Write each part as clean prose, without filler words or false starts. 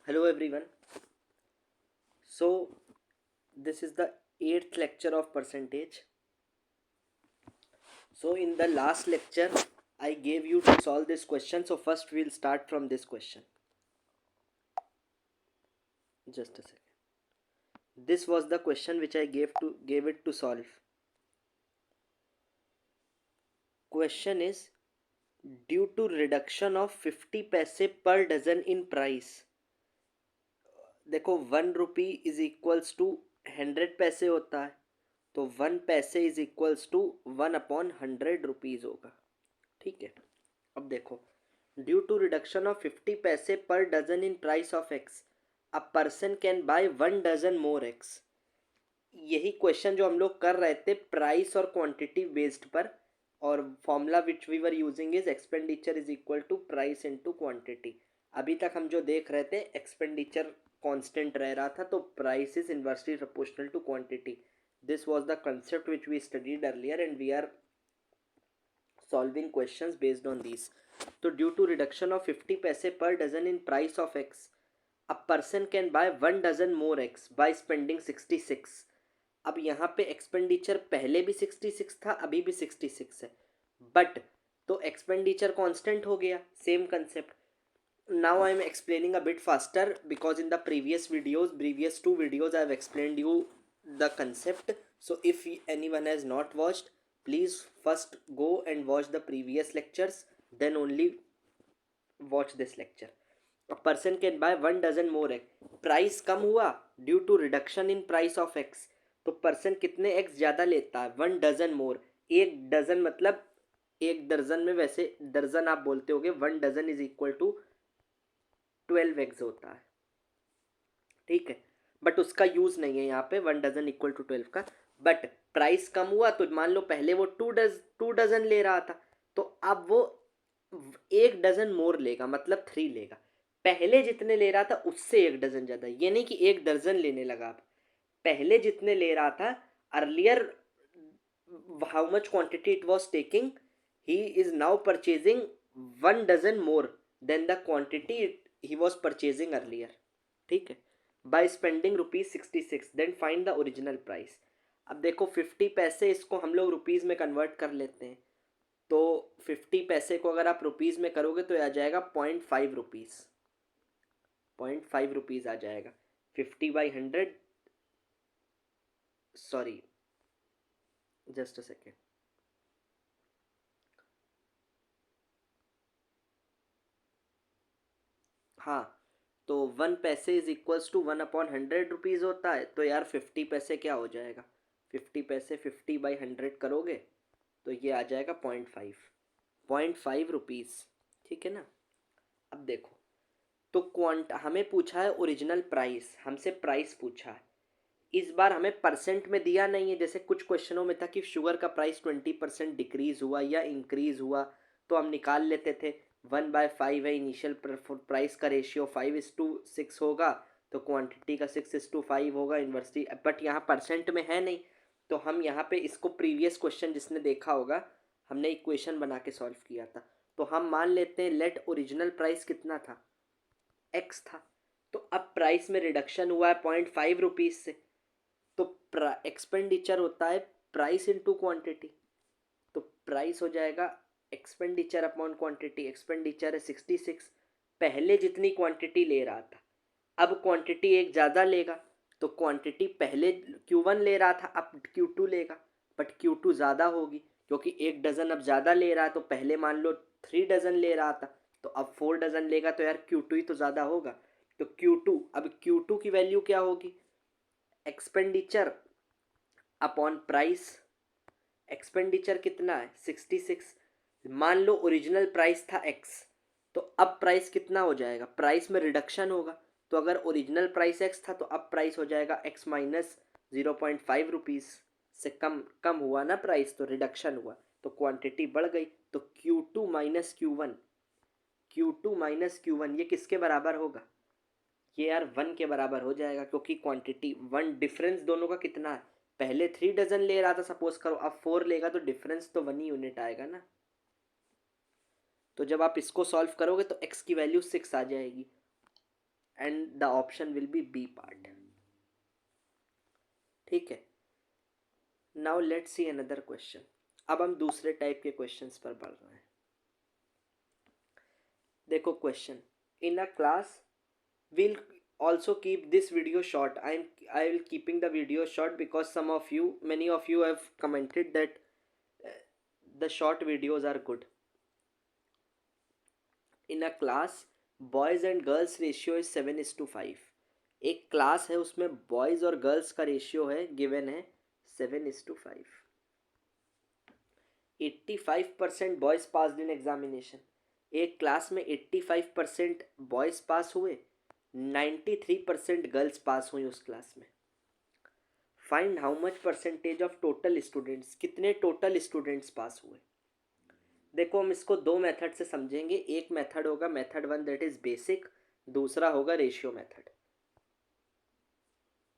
Hello everyone. So this is the eighth lecture of percentage. So in the last lecture I gave you to solve this question. So first we'll start from this question. Just a second. This was the question which I gave it to solve. Question is, due to reduction of 50 पैसे per dozen in price. देखो 1 रुपी is equals to 100 पैसे होता है, तो 1 पैसे is equals to 1/100 rupees होगा. ठीक है. अब देखो, due to reduction of 50 paise per dozen in price of X, a person can buy 1 dozen more X. यही क्वेश्चन जो हम लोग कर रहे थे प्राइस और क्वांटिटी बेस्ड पर, और formula which we were using is expenditure is equal to price into quantity. अभी तक हम जो देख रहे थे एक्सपेंडिचर कांस्टेंट रह रहा था, तो price is inversely proportional to quantity. This was the concept which we studied earlier and we are solving questions based on these. तो due to reduction of 50 paise per dozen in price of X, a person can buy 1 dozen more X by spending 66. अब यहाँ पे expenditure पहले भी 66 था, अभी भी 66 है, बट तो एक्सपेंडिचर कांस्टेंट हो गया. Same concept. now I am explaining a bit faster because in the previous two videos I have explained you the concept. So if anyone has not watched, please first go and watch the previous lectures, then only watch this lecture. A person can buy 1 dozen more eggs. Price कम हुआ due to reduction in price of eggs, तो person कितने eggs ज़्यादा लेता है? 1 dozen मोर. एक dozen मतलब एक दर्जन में, वैसे दर्जन आप बोलते होगे, 1 dozen is equal to 12 eggs होता है. ठीक है, बट उसका यूज नहीं है यहाँ पे 1 डजन इक्वल टू 12 का. बट प्राइस कम हुआ तो मान लो पहले वो 2 डजन ले रहा था, तो अब वो 1 डजन मोर लेगा, मतलब 3 लेगा. पहले जितने ले रहा था उससे 1 डजन ज्यादा. ये नहीं कि 1 दर्जन लेने लगा. अब पहले जितने ले रहा था earlier, how much quantity it was taking, he is now purchasing 1 dozen more than the quantity he was purchasing earlier. ठीक है. By spending ₹66, then find the original price. अब देखो 50 पैसे, इसको हम लोग रुपीज़ में कन्वर्ट कर लेते हैं. तो 50 पैसे को अगर आप रुपीज़ में करोगे तो आ जाएगा 0.5 रुपीज़. 0.5 रुपीज़ आ जाएगा. 50/100, सॉरी जस्ट अ सेकेंड. हाँ, तो 1 पैसे इज इक्वल्स टू 1/100 रुपीज़ होता है. तो यार 50 पैसे क्या हो जाएगा? 50 पैसे 50/100 करोगे तो ये आ जाएगा 0.5 रुपीज़. ठीक है ना. अब देखो, तो हमें पूछा है ओरिजिनल प्राइस, हमसे प्राइस पूछा है. इस बार हमें परसेंट में दिया नहीं है. जैसे कुछ क्वेश्चनों में था कि शुगर का प्राइस 20% डिक्रीज हुआ या इंक्रीज हुआ, तो हम निकाल लेते थे. 1/5 है इनिशियल प्राइस का रेशियो, 5:6 होगा, तो क्वांटिटी का 6:5 होगा इन्वर्सली. बट यहाँ परसेंट में है नहीं, तो हम यहाँ पे इसको प्रीवियस क्वेश्चन जिसने देखा होगा, हमने इक्वेशन बना के सॉल्व किया था. तो हम मान लेते हैं लेट ओरिजिनल प्राइस कितना था? एक्स था. तो अब प्राइस में रिडक्शन हुआ है 0.5 रुपीज़ से, तो एक्सपेंडिचर होता है प्राइस इनटू क्वांटिटी. तो प्राइस हो जाएगा एक्सपेंडिचर अपॉन क्वांटिटी. एक्सपेंडिचर है 66, पहले जितनी क्वांटिटी ले रहा था, अब क्वांटिटी एक ज़्यादा लेगा, तो क्वांटिटी पहले Q1 ले रहा था, अब Q2 लेगा, बट Q2 ज़्यादा होगी क्योंकि 1 डजन अब ज़्यादा ले रहा है. तो पहले मान लो 3 डजन ले रहा था, तो अब 4 डजन लेगा, तो यार Q2 ही तो ज़्यादा होगा. तो Q2, अब Q2 की वैल्यू क्या होगी? Expenditure upon price. एक्सपेंडिचर कितना है? 66. मान लो ओरिजिनल प्राइस था एक्स, तो अब प्राइस कितना हो जाएगा? प्राइस में रिडक्शन होगा. तो अगर ओरिजिनल प्राइस एक्स था, तो अब प्राइस हो जाएगा एक्स माइनस 0.5 रुपीज़. से कम कम हुआ ना प्राइस, तो रिडक्शन हुआ, तो क्वांटिटी बढ़ गई. तो Q2 minus Q1, Q2 minus Q1 ये किसके बराबर होगा? ये यार 1 के बराबर हो जाएगा, क्योंकि क्वांटिटी 1, डिफरेंस दोनों का कितना है? पहले 3 डजन ले रहा था सपोज करो, अब 4 लेगा, तो डिफरेंस तो 1 ही यूनिट आएगा ना. तो जब आप इसको सॉल्व करोगे तो x की वैल्यू 6 आ जाएगी. And the option will be B part. ठीक है. Now let's see another question. अब हम दूसरे टाइप के क्वेश्चंस पर बढ़ रहे हैं. देखो question. In a class we'll also keep this video short. I will keeping the video short because many of you have commented that the short videos are good. In a class boys and girls ratio is 7:5. एक class है उसमें boys और girls का ratio है given है 7:5. 85% boys pass in examination. एक class में 85% boys पास हुए, 93% गर्ल्स पास हुई उस क्लास में. Find how much percentage of total students. कितने टोटल स्टूडेंट्स पास हुए. देखो हम इसको दो मेथड से समझेंगे. एक मेथड होगा मेथड 1 दैट इज बेसिक, दूसरा होगा रेशियो मेथड.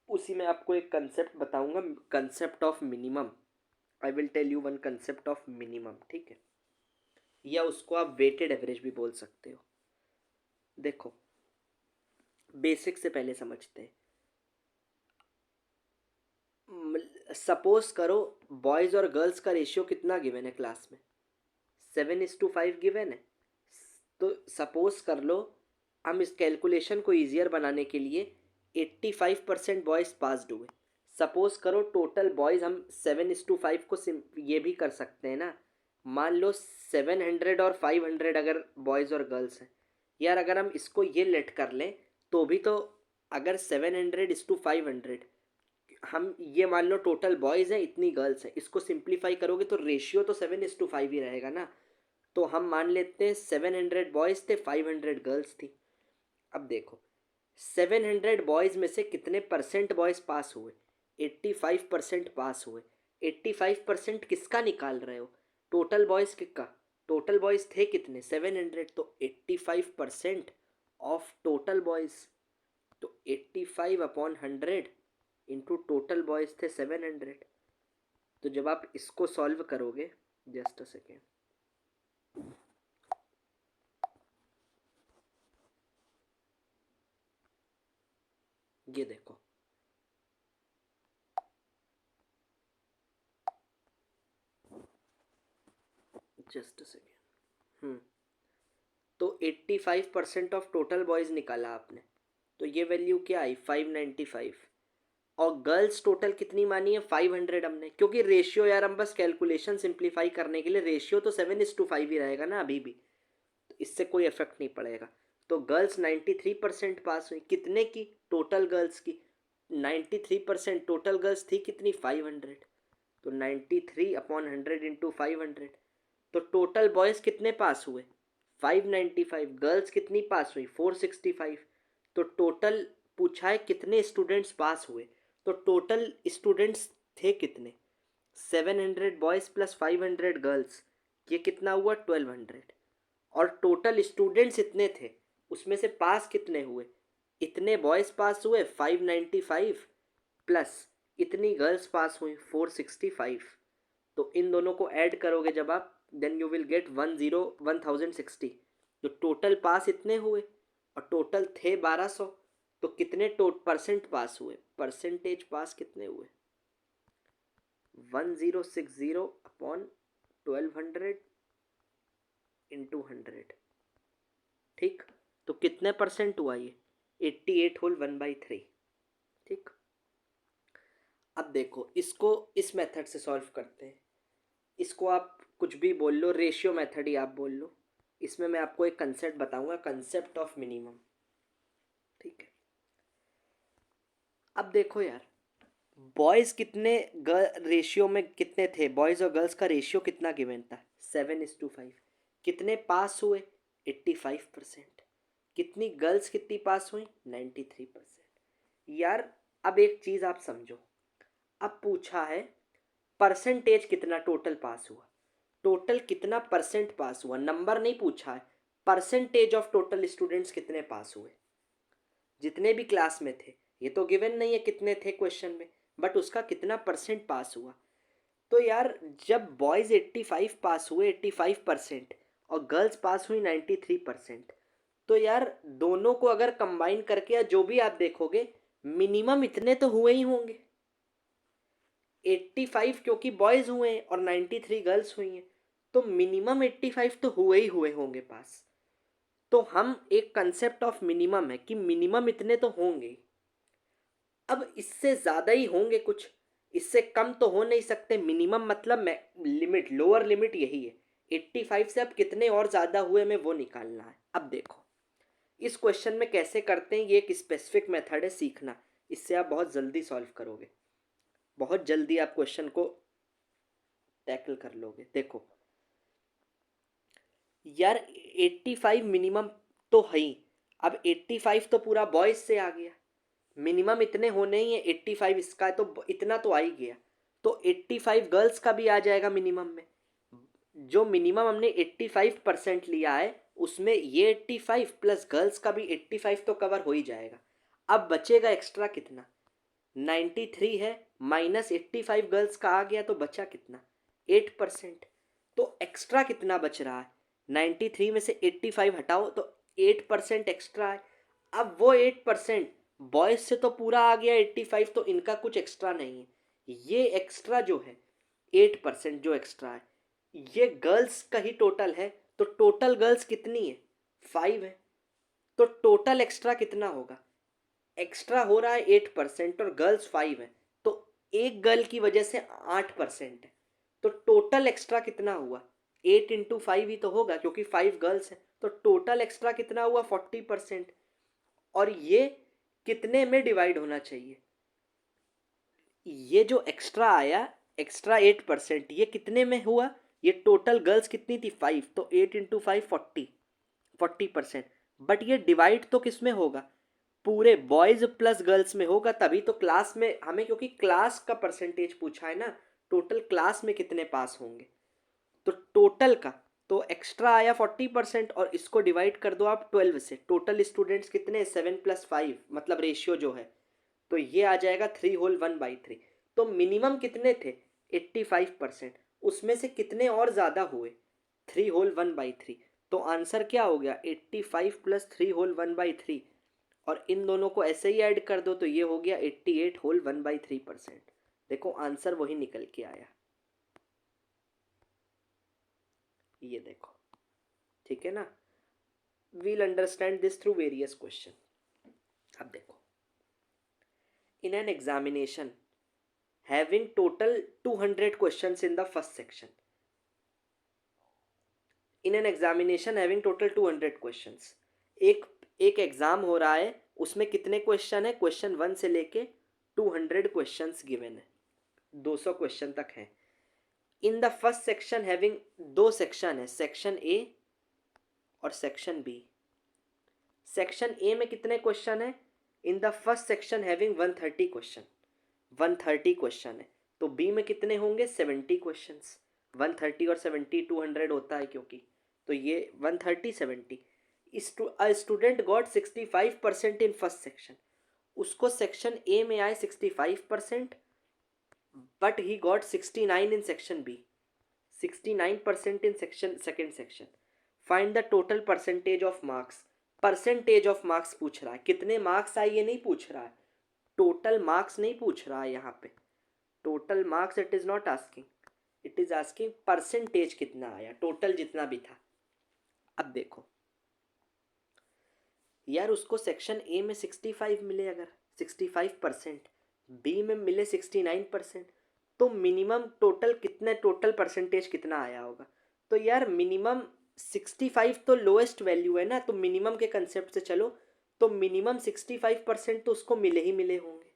उसी में आपको एक कंसेप्ट बताऊंगा, concept of minimum. I will tell you one concept of minimum. ठीक है, या उसको आप वेटेड एवरेज भी बोल सकते हो. देखो बेसिक से पहले समझते हैं. सपोज करो बॉयज और गर्ल्स का रेशियो कितना गिवन है क्लास में, 7:5 गिवन है. तो सपोज कर लो, हम इस कैलकुलेशन को ईजियर बनाने के लिए 85% बॉयज़ पास्ड हुए. सपोज करो टोटल बॉयज़ हम 7:5 को ये भी कर सकते हैं ना. मान लो 700 और 500 अगर बॉयज़ और गर्ल्स हैं. यार अगर हम इसको ये लेट कर लें तो भी तो, अगर 700:500 हम ये मान लो टोटल बॉयज़ हैं इतनी गर्ल्स हैं, इसको सिंप्लीफाई करोगे तो रेशियो तो 7:5 ही रहेगा ना. तो हम मान लेते हैं 700 बॉयज़ थे, 500 गर्ल्स थी. अब देखो 700 बॉयज़ में से कितने परसेंट बॉयज़ पास हुए. 85% पास हुए. 85% किसका निकाल रहे हो, टोटल बॉयज़ किसका. टोटल बॉयज़ थे कितने 700, तो 85% ऑफ टोटल बॉयज़. तो 85/100 इंटू टोटल बॉयज़ थे 700. तो जब आप इसको सॉल्व करोगे, जस्ट अ सेकेंड, ये देखो जस्ट अ सेकेंड. तो 85% ऑफ टोटल बॉयज़ निकाला आपने, तो ये वैल्यू क्या आई 595. और गर्ल्स टोटल कितनी मानी है 500 हमने, क्योंकि रेशियो यार हम बस कैलकुलेशन सिंप्लीफाई करने के लिए, रेशियो तो 7:5 ही रहेगा ना अभी भी, तो इससे कोई इफेक्ट नहीं पड़ेगा. तो गर्ल्स 93% पास हुई. कितने की, टोटल गर्ल्स की. 93% टोटल गर्ल्स थी कितनी 500. तो 93/100 इंटू 500. तो टोटल बॉयज़ कितने पास हुए 595. गर्ल्स कितनी पास हुई 465. तो टोटल पूछा है कितने स्टूडेंट्स पास हुए, तो टोटल स्टूडेंट्स थे कितने 700 बॉयज़ प्लस 500 गर्ल्स, ये कितना हुआ 1200. और टोटल स्टूडेंट्स इतने थे, उसमें से पास कितने हुए, इतने बॉयज़ पास हुए 595 प्लस इतनी गर्ल्स पास हुई 465. तो इन दोनों को ऐड करोगे जब आप, देन यू विल गेट 1060. तो टोटल पास इतने हुए और टोटल थे 1200. तो कितने परसेंट पास हुए, परसेंटेज पास कितने हुए 1060/1200 इंटू 100. ठीक, तो कितने परसेंट हुआ ये 88 होल 1/3. ठीक, अब देखो इसको इस मेथड से सॉल्व करते हैं. इसको आप कुछ भी बोल लो, रेशियो मेथड ही आप बोल लो. इसमें मैं आपको एक कंसेप्ट बताऊंगा, कंसेप्ट ऑफ मिनिमम. ठीक है, अब देखो यार बॉयज़ कितने रेशियो में कितने थे, बॉयज़ और गर्ल्स का रेशियो कितना गिवन था 7:5. कितने पास हुए 85%. कितनी गर्ल्स कितनी पास हुई 93%. यार अब एक चीज़ आप समझो, अब पूछा है परसेंटेज कितना टोटल पास हुआ, टोटल कितना परसेंट पास हुआ, नंबर नहीं पूछा है. परसेंटेज ऑफ टोटल स्टूडेंट्स कितने पास हुए, जितने भी क्लास में थे. ये तो गिवन नहीं है कितने थे क्वेश्चन में, बट उसका कितना परसेंट पास हुआ. तो यार जब बॉयज़ 85 पास हुए 85% और गर्ल्स पास हुई 93%, तो यार दोनों को अगर कंबाइन करके या जो भी आप देखोगे, मिनिमम इतने तो हुए ही होंगे। 85 क्योंकि बॉयज हुए हैं और 93 गर्ल्स हुई हैं, तो मिनिमम 85 तो हुए ही हुए होंगे पास। तो हम एक कंसेप्ट ऑफ मिनिमम है कि मिनिमम इतने तो होंगे। अब इससे ज़्यादा ही होंगे कुछ, इससे कम तो हो नहीं सकते। मिनिमम मतलब लिमिट, लोअर लिमिट यही है। 85 से अब कितने और ज़्यादा हुए हमें वो निकालना है। अब देखो इस क्वेश्चन में कैसे करते हैं, ये एक स्पेसिफिक मेथड है सीखना, इससे आप बहुत जल्दी सॉल्व करोगे, बहुत जल्दी आप क्वेश्चन को टैकल कर लोगे। देखो यार 85 मिनिमम तो है ही। अब 85 तो पूरा बॉयज से आ गया, मिनिमम इतने होने ही है, 85 इसका है तो इतना तो आ ही गया। तो 85 गर्ल्स का भी आ जाएगा मिनिमम में। जो मिनिमम हमने 85% लिया है उसमें ये 85 प्लस गर्ल्स का भी 85 तो कवर हो ही जाएगा। अब बचेगा एक्स्ट्रा कितना, 93 है, माइनस 85 गर्ल्स का आ गया तो बचा कितना, 8%। तो एक्स्ट्रा कितना बच रहा है, 93 में से 85 हटाओ तो 8% एक्स्ट्रा है। अब वो 8% बॉयज से तो पूरा आ गया 85, तो इनका कुछ एक्स्ट्रा नहीं है। ये एक्स्ट्रा जो है 8% जो एक्स्ट्रा है ये गर्ल्स का ही टोटल है। तो टोटल गर्ल्स कितनी है, 5 है। तो टोटल एक्स्ट्रा कितना होगा, एक्स्ट्रा हो रहा है 8% और गर्ल्स 5 है, तो एक गर्ल की वजह से 8% है। तो टोटल एक्स्ट्रा कितना हुआ, 8 इंटू 5 ही तो होगा क्योंकि 5 गर्ल्स है। तो टोटल एक्स्ट्रा कितना हुआ, 40%। और ये कितने में डिवाइड होना चाहिए, ये जो एक्स्ट्रा आया, एक्स्ट्रा 8%, ये कितने में हुआ, ये टोटल गर्ल्स कितनी थी 5, तो 8 इंटू 5 40% बट ये डिवाइड तो किस में होगा, पूरे बॉयज प्लस गर्ल्स में होगा। तभी तो क्लास में हमें, क्योंकि क्लास का परसेंटेज पूछा है ना, टोटल क्लास में कितने पास होंगे, तो टोटल का तो एक्स्ट्रा आया 40% और इसको डिवाइड कर दो आप 12 से। टोटल स्टूडेंट्स कितने, 7 + 5 मतलब रेशियो जो है, तो ये आ जाएगा 3 होल 1/3। तो मिनिमम कितने थे, 85%, उसमें से कितने और ज़्यादा हुए, 3 होल 1/3। तो आंसर क्या हो गया, 85 + 3 होल 1/3। और इन दोनों को ऐसे ही ऐड कर दो तो ये हो गया 88 होल 1/3%। देखो आंसर वही निकल के आया, ये देखो, ठीक है ना। We'll understand this through various question. अब देखो, in an examination having total 200 questions in the first section, in an examination having total 200 questions, एक एक एग्जाम हो रहा है, उसमें कितने क्वेश्चन है, क्वेश्चन 1 से लेके 200 क्वेश्चंस गिवन है, 200 क्वेश्चन तक है। इन द फर्स्ट सेक्शन हैविंग, दो सेक्शन है, सेक्शन ए और सेक्शन बी। सेक्शन ए में कितने क्वेश्चन है, इन the first section having 130 question, 130 question है। तो बी में कितने होंगे, 70 क्वेश्चंस। 130 और 70 200 होता है क्योंकि, तो ये 130 70। Student got 65% in first section, उसको सेक्शन ए में आए 65%, but he got 69 in section B, 69% in section second section. Find the total percentage of marks, percentage of marks पूछ रहा है, कितने मार्क्स आए ये नहीं पूछ रहा है, टोटल मार्क्स नहीं पूछ रहा है यहाँ पे, total marks it is not asking, it is asking percentage कितना आया, टोटल जितना भी था। अब देखो यार उसको सेक्शन ए में 65 मिले, अगर 65%, बी में मिले 69%, तो मिनिमम टोटल कितने, टोटल परसेंटेज कितना आया होगा। तो यार मिनिमम 65 तो लोएस्ट वैल्यू है ना, तो मिनिमम के कंसेप्ट से चलो, तो मिनिमम 65% तो उसको मिले ही मिले होंगे,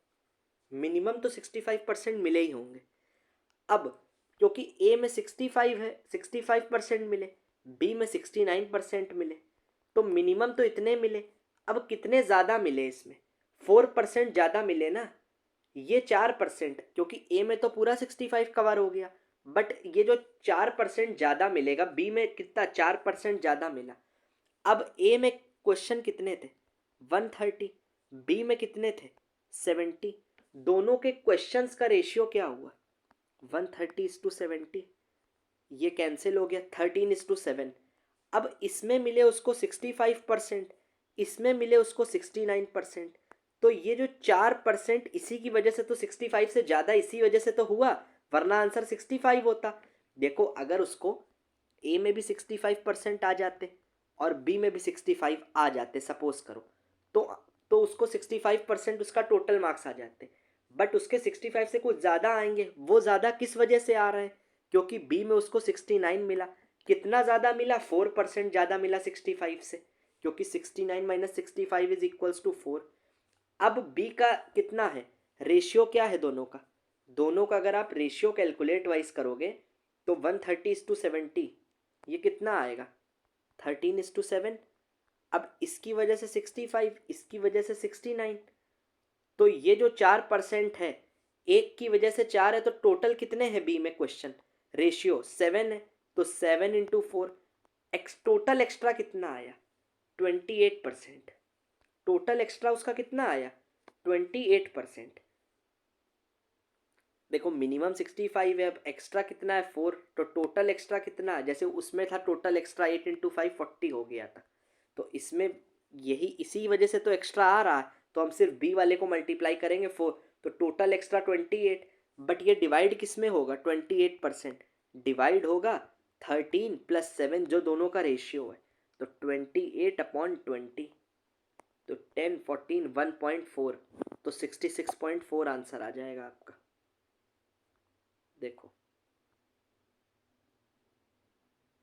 मिनिमम तो 65% मिले ही होंगे। अब क्योंकि ए में 65 है, 65% मिले, बी में 69% मिले, तो मिनिमम तो इतने मिले। अब कितने ज़्यादा मिले इसमें, 4% ज़्यादा मिले ना, ये 4%, क्योंकि ए में तो पूरा 65 कवर हो गया, बट ये जो 4% ज़्यादा मिलेगा, बी में कितना 4% ज़्यादा मिला। अब ए में क्वेश्चन कितने थे, 130, बी में कितने थे, 70, दोनों के क्वेश्चंस का रेशियो क्या हुआ, 130:70, ये कैंसिल हो गया, 13:7। अब इसमें मिले उसको 65%, इसमें मिले उसको 69%, तो ये जो 4% इसी की वजह से तो 65 से ज़्यादा इसी वजह से तो हुआ, वरना आंसर 65 होता। देखो अगर उसको ए में भी 65% आ जाते और बी में भी 65 आ जाते सपोज करो, तो उसको 65% उसका टोटल मार्क्स आ जाते। बट उसके 65 से कुछ ज़्यादा आएंगे, वो ज़्यादा किस वजह से आ रहे हैं, क्योंकि बी में उसको 69 मिला। कितना ज़्यादा मिला, 4% ज़्यादा मिला 65 से, क्योंकि 69 माइनस 65 इज इक्वल्स टू 4। अब बी का कितना है, रेशियो क्या है दोनों का, दोनों का अगर आप रेशियो कैलकुलेट वाइज करोगे तो 130:70, ये कितना आएगा 13:7। अब इसकी वजह से 65, इसकी वजह से 69, तो ये जो 4% है, एक की वजह से 4 है, तो टोटल कितने हैं बी में, क्वेश्चन रेशियो 7 है, तो 7 × 4, टोटल एक्स्ट्रा कितना आया 28%। टोटल एक्स्ट्रा उसका कितना आया 28%। देखो मिनिमम 65 है, अब एक्स्ट्रा कितना है 4, तो टोटल एक्स्ट्रा कितना है, जैसे उसमें था टोटल एक्स्ट्रा 8 × 5 40 हो गया था, तो इसमें यही इसी वजह से तो एक्स्ट्रा आ रहा है, तो हम सिर्फ बी वाले को मल्टीप्लाई करेंगे 4, तो टोटल एक्स्ट्रा 28। बट ये डिवाइड किस में होगा, 28% डिवाइड होगा 13 + 7 जो दोनों का रेशियो है, तो 28/20, तो 10 14 1.4, तो 66.4 आंसर आ जाएगा आपका। देखो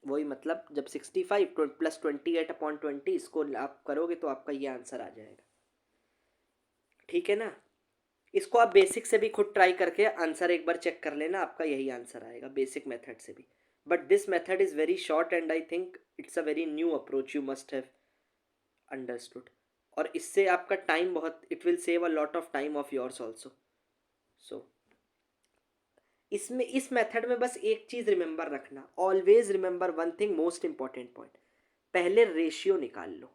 वही मतलब जब 65 + 28/20 इसको आप करोगे तो आपका ये आंसर आ जाएगा। ठीक है ना, इसको आप बेसिक से भी खुद ट्राई करके आंसर एक बार चेक कर लेना, आपका यही आंसर आएगा बेसिक मेथड से भी। But this method is very short and I think it's a very new approach, you must have understood. और इससे आपका टाइम बहुत, it will save a lot of time of yours also. So इसमें इस method में बस एक चीज़ रिमेंबर रखना, always remember one thing, most important point, पहले रेशियो निकाल लो,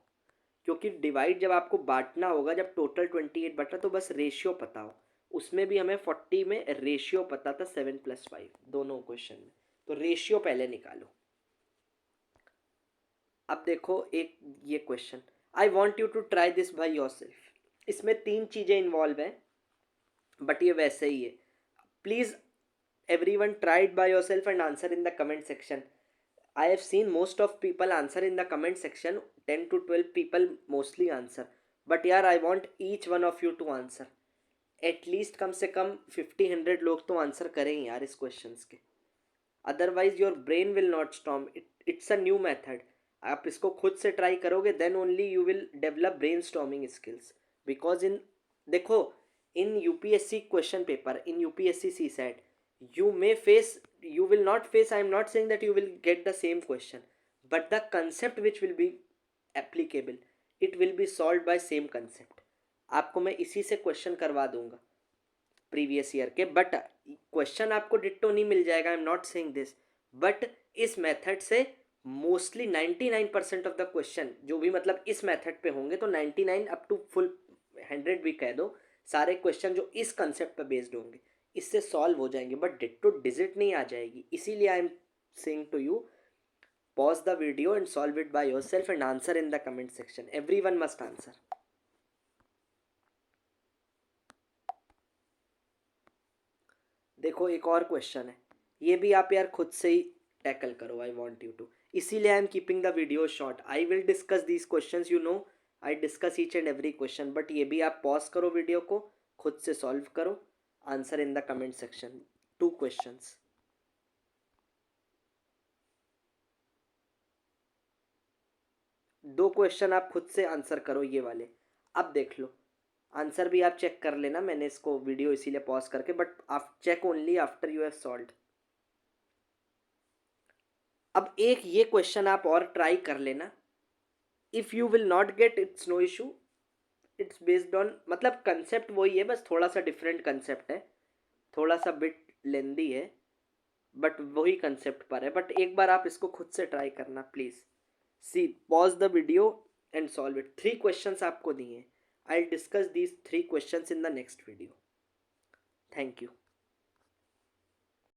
क्योंकि डिवाइड जब आपको बांटना होगा, जब टोटल 28 बटा, तो बस रेशियो पता हो। उसमें भी हमें 40 में रेशियो पता था 7 + 5 दोनों क्वेश्चन में, तो रेशियो पहले निकालो। अब देखो एक ये question, I want you to try this by yourself, इसमें 3 चीज़ें इन्वॉल्व हैं, बट ये वैसे ही है। Please everyone try it by yourself and answer in the comment section. I have seen most of people answer in the comment section, 10 to 12 people mostly answer, but यार I want each one of you to answer, at least कम से कम 50-100 लोग तो answer करें यार इस questions के, otherwise your brain will not storm it, it's a new method. आप इसको खुद से ट्राई करोगे then only you will develop brain storming skills, because in देखो in UPSC question paper, in UPSC CSAT, you may face, you will not face, I am not saying that you will get the same question, but the concept which will be applicable, it will be solved by same concept। आपको मैं इसी से question करवा दूंगा previous year के, but question आपको ditto नहीं मिल जाएगा, I am not saying this, but इस मेथड से मोस्टली 99% ऑफ द क्वेश्चन जो भी मतलब इस मेथड पे होंगे, तो 99 अप टू फुल 100 भी कह दो, सारे क्वेश्चन जो इस कंसेप्ट पे बेस्ड होंगे इससे सॉल्व हो जाएंगे, बट डिट्टो डिजिट नहीं आ जाएगी। इसीलिए I am saying to you, pause the video and solve it by yourself and answer in the comment section, everyone must answer. देखो एक और क्वेश्चन है, ये भी आप यार खुद से ही टैकल करो, आई वॉन्ट यू टू, इसीलिए I am keeping the video short, I will discuss these question, you know I discuss each and every question, but ये भी आप पॉज करो वीडियो को, खुद से सॉल्व करो, answer in the comment section, 2 questions. दो क्वेश्चन आप खुद से आंसर करो ये वाले, अब देख लो आंसर भी आप चेक कर लेना, मैंने इसको वीडियो इसीलिए पॉज करके, बट आप check only after you have solved. अब एक ये क्वेश्चन आप और ट्राई कर लेना, if you will not get it's no issue, it's based on, मतलब कंसेप्ट वही है, बस थोड़ा सा डिफरेंट कंसेप्ट है, थोड़ा सा बिट लेंदी है, बट वही कंसेप्ट पर है, बट एक बार आप इसको खुद से ट्राई करना please. See pause the video and solve it, 3 questions आपको दिए हैं, I discuss these 3 questions in the next video. Thank you.